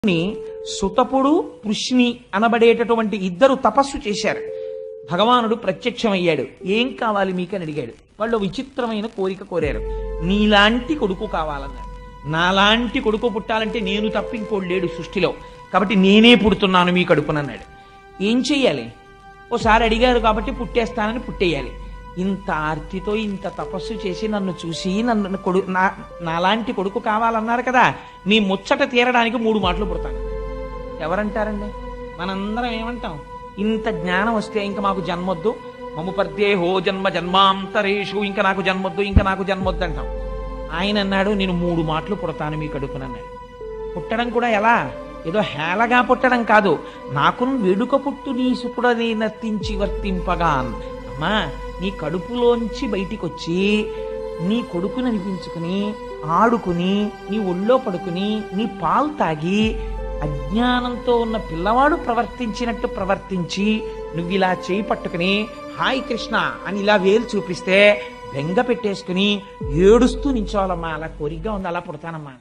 సుతపుడు పృష్ణి అనబడేటటువంటి ఇద్దరు తపస్సు చేశారు. భగవానుడు ప్రత్యక్షమయ్యాడు. ఏం కావాలి మీకని అడిగాడు. వాళ్ళు విచిత్రమైన కోరిక కోరారు. నీలాంటి కొడుకు కావాలన్నాడు. నాలాంటి కొడుకు పుట్టాలంటే నేను తప్ప ఇంకోడు లేడు సృష్టిలో, కాబట్టి నేనే పుడుతున్నాను మీ కడుపునన్నాడు. ఏం చెయ్యాలి? ఓసారి అడిగారు కాబట్టి పుట్టేస్తానని పుట్టేయాలి. ఇంత ఆర్తితో ఇంత తపస్సు చేసి నన్ను చూసి నాలాంటి కొడుకు కావాలన్నారు కదా, నీ ముచ్చట తీరడానికి 3 మాటలు పుడతాను. ఎవరంటారండి? మనందరం ఏమంటాం? ఇంత జ్ఞానం వస్తే ఇంకా మాకు జన్మొద్దు, మము పర్దేహో జన్మ జన్మాంతరేషు, ఇంకా నాకు జన్మొద్దు, ఇంకా నాకు జన్మొద్దు అంటాం. ఆయన అన్నాడు, నేను 3 మాటలు పుడతాను మీ కడుపునన్నాడు. పుట్టడం కూడా ఎలా? ఏదో హేళగా పుట్టడం కాదు. నాకు వేడుక పుట్టు నీ సుకుడని నర్తించి వర్తింపగా. అమ్మా, నీ కడుపులోంచి బయటికి వచ్చి నీ కొడుకుని అనిపించుకుని ఆడుకుని నీ ఒళ్ళో పడుకుని నీ పాలు తాగి అజ్ఞానంతో ఉన్న పిల్లవాడు ప్రవర్తించినట్టు ప్రవర్తించి నువ్వు ఇలా చేయి పట్టుకుని హాయ్ కృష్ణ అని ఇలా వేలు చూపిస్తే బెంగ పెట్టేసుకుని ఏడుస్తూ నించోవాలమ్మా. అలా కోరికగా ఉంది, అలా పుడతానమ్మా.